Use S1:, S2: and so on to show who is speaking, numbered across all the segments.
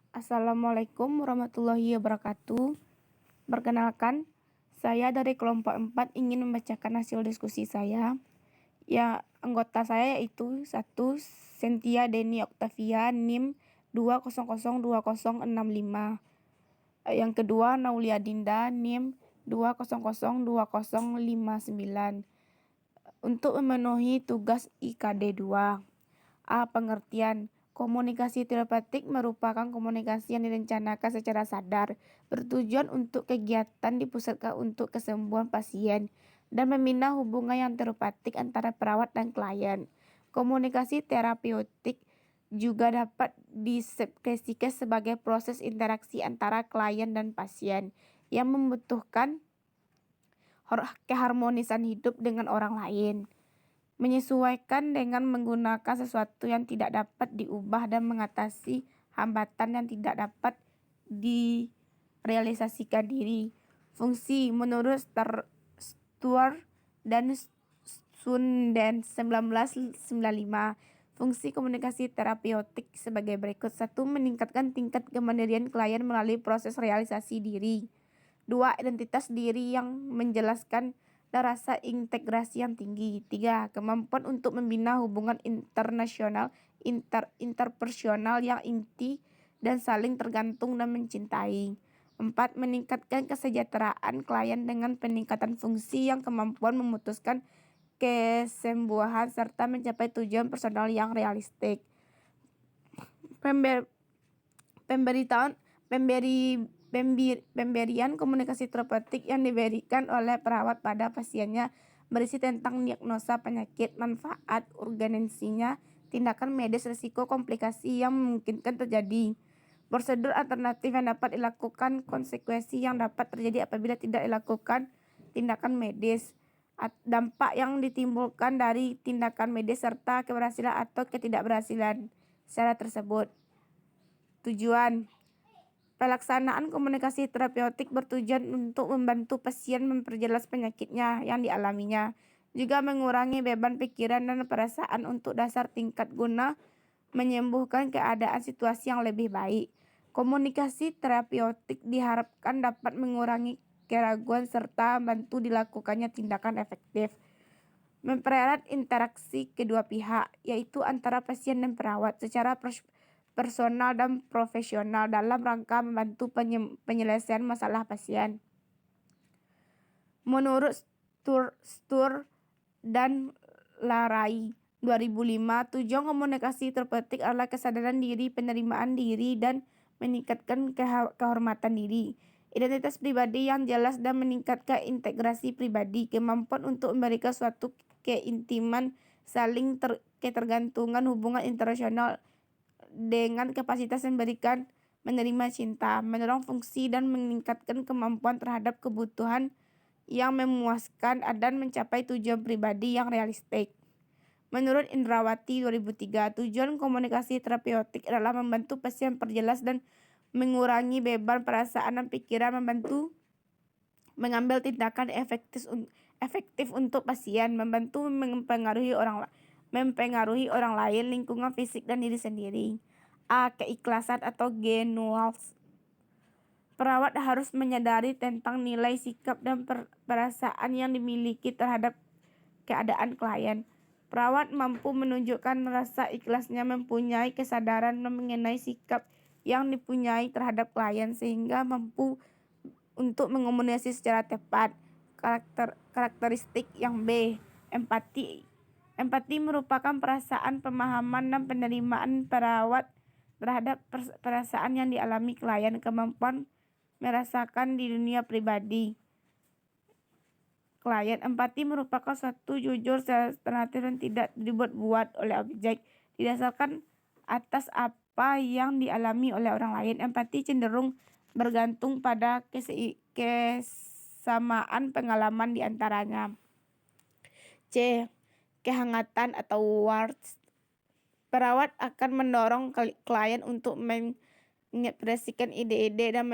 S1: Assalamualaikum warahmatullahi wabarakatuh. Perkenalkan, saya dari kelompok 4 ingin membacakan hasil diskusi saya. Ya, anggota saya yaitu 1. Cynthia Deni Octavia NIM 2002065. Yang kedua, Naulia Dinda NIM 2002059. Untuk memenuhi tugas IKD 2. A. Pengertian. Komunikasi terapetik merupakan komunikasi yang direncanakan secara sadar, bertujuan untuk kegiatan dipusatkan untuk kesembuhan pasien, dan membina hubungan yang terapeutik antara perawat dan klien. Komunikasi terapeutik juga dapat disepsikan sebagai proses interaksi antara klien dan pasien yang membutuhkan keharmonisan hidup dengan orang lain. Menyesuaikan dengan menggunakan sesuatu yang tidak dapat diubah dan mengatasi hambatan yang tidak dapat direalisasikan diri. Fungsi menurut Stuart dan Sunden 1995. Fungsi komunikasi terapeutik sebagai berikut. 1. Meningkatkan tingkat kemandirian klien melalui proses realisasi diri. 2. Identitas diri yang menjelaskan dan rasa integrasi yang tinggi. 3. Kemampuan untuk membina hubungan internasional, interpersonal yang inti dan saling tergantung dan mencintai. 4. Meningkatkan kesejahteraan klien dengan peningkatan fungsi yang kemampuan memutuskan kesembuhan serta mencapai tujuan personal yang realistik. Pemberian komunikasi terapeutik yang diberikan oleh perawat pada pasiennya berisi tentang diagnosa penyakit, manfaat, urgensinya, tindakan medis, risiko komplikasi yang memungkinkan terjadi, prosedur alternatif yang dapat dilakukan, konsekuensi yang dapat terjadi apabila tidak dilakukan tindakan medis, dampak yang ditimbulkan dari tindakan medis, serta keberhasilan atau ketidakberhasilan secara tersebut. Tujuan. Pelaksanaan komunikasi terapeutik bertujuan untuk membantu pasien memperjelas penyakitnya yang dialaminya, juga mengurangi beban pikiran dan perasaan untuk dasar tingkat guna menyembuhkan keadaan situasi yang lebih baik. Komunikasi terapeutik diharapkan dapat mengurangi keraguan serta membantu dilakukannya tindakan efektif. Mempererat interaksi kedua pihak, yaitu antara pasien dan perawat, secara personal dan profesional dalam rangka membantu penyelesaian masalah pasien. Menurut Stur dan Larai 2005, tujuan komunikasi terapeutik adalah kesadaran diri, penerimaan diri, dan meningkatkan kehormatan diri, identitas pribadi yang jelas, dan meningkatkan integrasi pribadi, kemampuan untuk memberikan suatu keintiman, saling ketergantungan, hubungan internasional dengan kapasitas memberikan, menerima cinta, mendorong fungsi dan meningkatkan kemampuan terhadap kebutuhan yang memuaskan dan mencapai tujuan pribadi yang realistik. Menurut Indrawati 2003, tujuan komunikasi terapeutik adalah membantu pasien perjelas dan mengurangi beban perasaan dan pikiran, membantu mengambil tindakan efektif untuk pasien, membantu mempengaruhi orang lain, lingkungan fisik, dan diri sendiri. A. Keikhlasan atau genuals. Perawat harus menyadari tentang nilai, sikap, dan perasaan yang dimiliki terhadap keadaan klien. Perawat mampu menunjukkan rasa ikhlasnya, mempunyai kesadaran mengenai sikap yang dipunyai terhadap klien, sehingga mampu untuk mengomunikasi secara tepat. Karakteristik yang B. Empati. Empati merupakan perasaan, pemahaman, dan penerimaan perawat terhadap perasaan yang dialami klien, kemampuan merasakan di dunia pribadi klien. Empati merupakan suatu jujur, alternatif, dan tidak dibuat-buat oleh objek, didasarkan atas apa yang dialami oleh orang lain. Empati cenderung bergantung pada kesamaan pengalaman di antaranya. C. Kehangatan atau warmth. Perawat akan mendorong klien untuk mengekspresikan ide-ide dan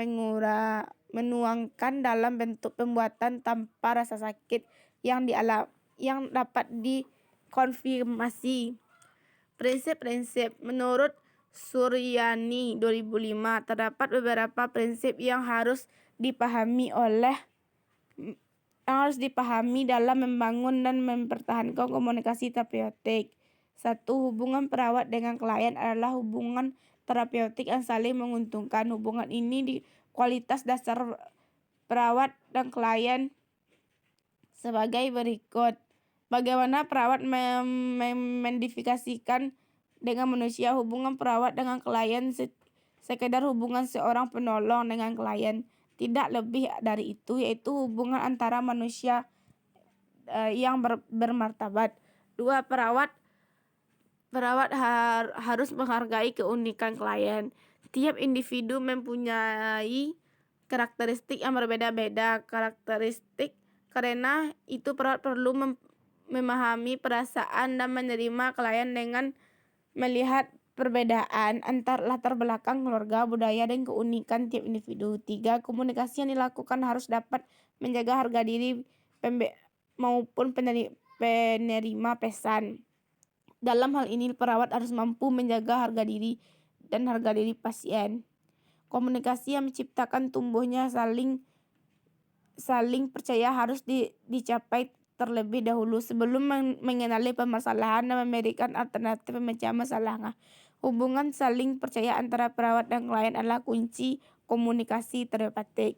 S1: menuangkan dalam bentuk pembuatan tanpa rasa sakit yang dapat dikonfirmasi. Prinsip-prinsip menurut Suryani 2005, terdapat beberapa prinsip yang harus dipahami dalam membangun dan mempertahankan komunikasi terapeutik. 1. Hubungan perawat dengan klien adalah hubungan terapeutik yang saling menguntungkan. Hubungan ini di kualitas dasar perawat dan klien sebagai berikut. Bagaimana perawat mendivokasikan dengan manusia. Hubungan perawat dengan klien sekedar hubungan seorang penolong dengan klien, tidak lebih dari itu, yaitu hubungan antara manusia yang bermartabat. 2. Perawat harus menghargai keunikan klien. Tiap individu mempunyai karakteristik yang berbeda-beda. Karena itu perawat perlu memahami perasaan dan menerima klien dengan melihat perbedaan antar latar belakang keluarga, budaya, dan keunikan tiap individu. 3. Komunikasi yang dilakukan harus dapat menjaga harga diri maupun penerima pesan. Dalam hal ini, perawat harus mampu menjaga harga diri dan harga diri pasien. Komunikasi yang menciptakan tumbuhnya saling percaya harus dicapai terlebih dahulu sebelum mengenali permasalahan dan memberikan alternatif pemecahan masalahnya. Hubungan saling percaya antara perawat dan klien adalah kunci komunikasi terapeutik.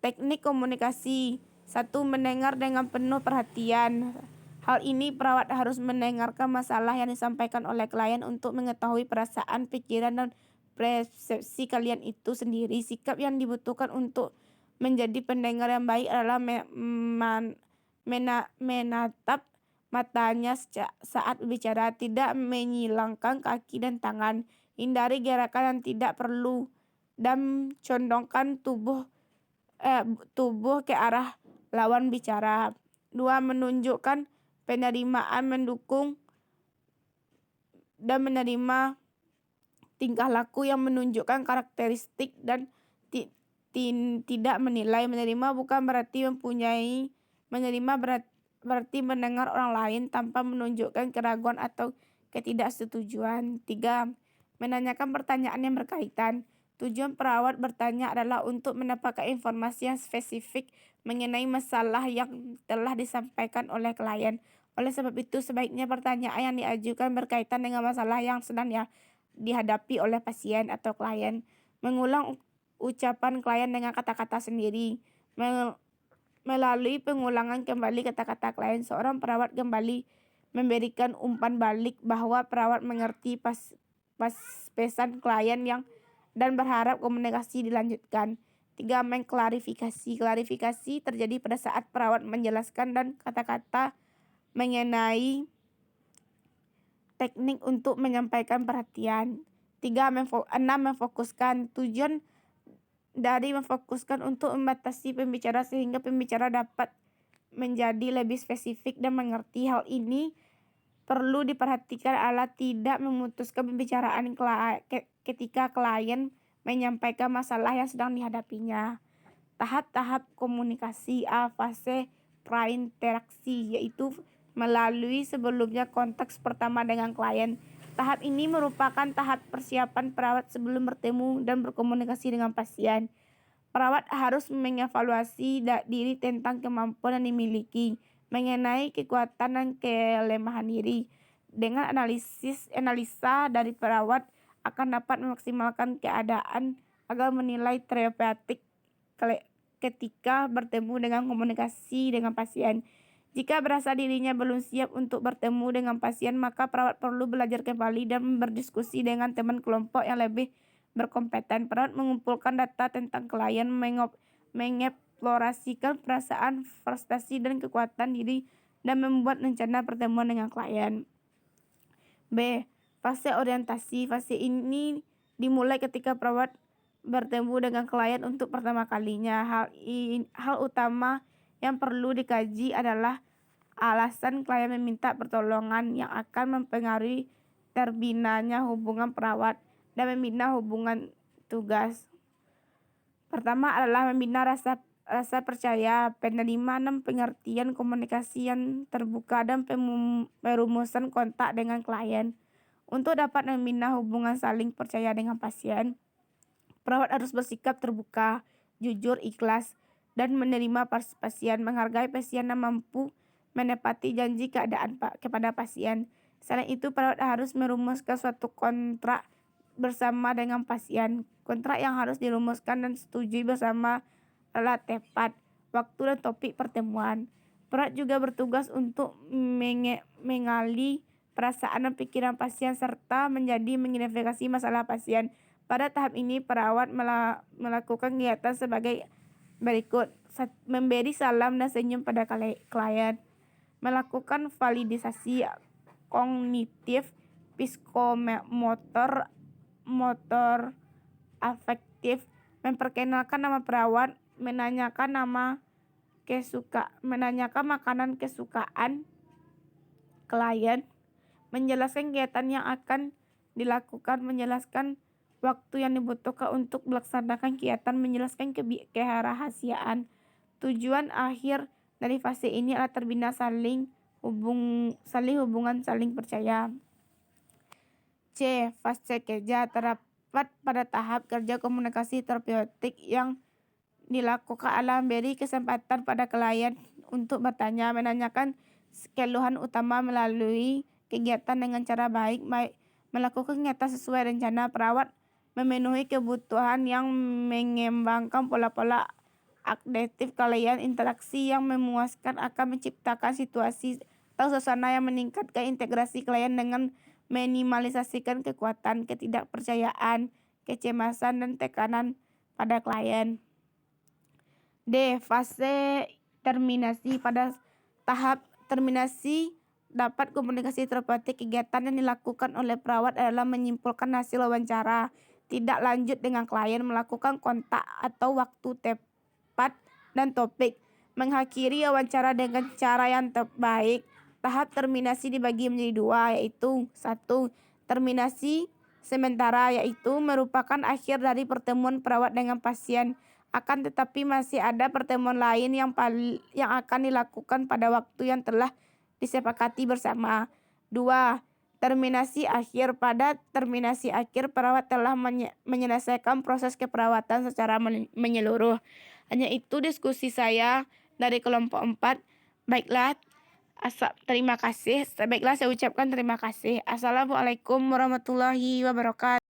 S1: Teknik komunikasi. 1. Mendengar dengan penuh perhatian. Hal ini perawat harus mendengarkan masalah yang disampaikan oleh klien untuk mengetahui perasaan, pikiran, dan persepsi klien itu sendiri. Sikap yang dibutuhkan untuk menjadi pendengar yang baik adalah menatap matanya saat berbicara, tidak menyilangkan kaki dan tangan, hindari gerakan yang tidak perlu, dan condongkan tubuh ke arah lawan bicara. 2. Menunjukkan penerimaan, mendukung dan menerima tingkah laku yang menunjukkan karakteristik dan tidak menilai. Menerima bukan berarti berarti mendengar orang lain tanpa menunjukkan keraguan atau ketidaksetujuan. 3. Menanyakan pertanyaan yang berkaitan. Tujuan perawat bertanya adalah untuk mendapatkan informasi yang spesifik mengenai masalah yang telah disampaikan oleh klien. Oleh sebab itu, sebaiknya pertanyaan yang diajukan berkaitan dengan masalah yang sedang dihadapi oleh pasien atau klien. Mengulang ucapan klien dengan kata-kata sendiri. Melalui pengulangan kembali kata-kata klien, seorang perawat kembali memberikan umpan balik bahwa perawat mengerti pesan klien dan berharap komunikasi dilanjutkan. 3. Mengklarifikasi. Klarifikasi terjadi pada saat perawat menjelaskan dan kata-kata mengenai teknik untuk menyampaikan perhatian. 6. Memfokuskan. Tujuan dari memfokuskan untuk membatasi pembicara sehingga pembicara dapat menjadi lebih spesifik dan mengerti. Hal ini perlu diperhatikan adalah tidak memutuskan pembicaraan ketika klien menyampaikan masalah yang sedang dihadapinya. Tahap-tahap komunikasi. A. Fase prainteraksi, yaitu melalui sebelumnya konteks pertama dengan klien. Tahap ini merupakan tahap persiapan perawat sebelum bertemu dan berkomunikasi dengan pasien. Perawat harus mengevaluasi diri tentang kemampuan yang dimiliki, mengenai kekuatan dan kelemahan diri. Dengan analisa dari perawat akan dapat memaksimalkan keadaan agar menilai terapeutik ketika bertemu dengan komunikasi dengan pasien. Jika berasa dirinya belum siap untuk bertemu dengan pasien, maka perawat perlu belajar kembali dan berdiskusi dengan teman kelompok yang lebih berkompeten. Perawat mengumpulkan data tentang klien, mengeksplorasikan perasaan, frustasi, dan kekuatan diri, dan membuat rencana pertemuan dengan klien. B. Fase orientasi. Fase ini dimulai ketika perawat bertemu dengan klien untuk pertama kalinya. Hal utama yang perlu dikaji adalah alasan klien meminta pertolongan yang akan mempengaruhi terbinanya hubungan perawat dan membina hubungan tugas. Pertama adalah membina rasa percaya, penerimaan dan pengertian, komunikasi yang terbuka, dan perumusan kontak dengan klien. Untuk dapat membina hubungan saling percaya dengan pasien, perawat harus bersikap terbuka, jujur, ikhlas, dan menerima pasien, menghargai pasien dan mampu menepati janji keadaan kepada pasien. Selain itu, perawat harus merumuskan suatu kontrak bersama dengan pasien. Kontrak yang harus dirumuskan dan setujui bersama adalah tepat, waktu dan topik pertemuan. Perawat juga bertugas untuk mengali perasaan dan pikiran pasien serta mengidentifikasi masalah pasien. Pada tahap ini, perawat melakukan kegiatan sebagai berikut: memberi salam dan senyum pada klien, melakukan validasi kognitif, psikomotor, motor, afektif, memperkenalkan nama perawat, menanyakan makanan kesukaan klien, menjelaskan kegiatan yang akan dilakukan, menjelaskan waktu yang dibutuhkan untuk melaksanakan kegiatan, menjelaskan kerahasiaan. Tujuan akhir dari fase ini adalah terbina hubungan saling percaya. C. Fase kerja terdapat pada tahap kerja komunikasi terapeutik yang dilakukan adalah memberi kesempatan pada klien untuk bertanya, menanyakan keluhan utama melalui kegiatan dengan cara baik, melakukan kegiatan sesuai rencana. Perawat memenuhi kebutuhan yang mengembangkan pola-pola adaptif klien. Interaksi yang memuaskan akan menciptakan situasi atau suasana yang meningkatkan integrasi klien dengan minimalisasikan kekuatan, ketidakpercayaan, kecemasan, dan tekanan pada klien. D. Fase terminasi. Pada tahap terminasi dapat komunikasi terapeutik. Kegiatan yang dilakukan oleh perawat adalah menyimpulkan hasil wawancara tidak lanjut dengan klien, melakukan kontak atau waktu tepat dan topik, mengakhiri wawancara dengan cara yang terbaik. Tahap terminasi dibagi menjadi dua, yaitu 1. Terminasi sementara, yaitu merupakan akhir dari pertemuan perawat dengan pasien. Akan tetapi masih ada pertemuan lain yang akan dilakukan pada waktu yang telah disepakati bersama. 2. Terminasi akhir. Pada terminasi akhir, perawat telah menyelesaikan proses keperawatan secara menyeluruh. Hanya itu diskusi saya dari kelompok 4. Baiklah, terima kasih. Baiklah, saya ucapkan terima kasih. Assalamualaikum warahmatullahi wabarakatuh.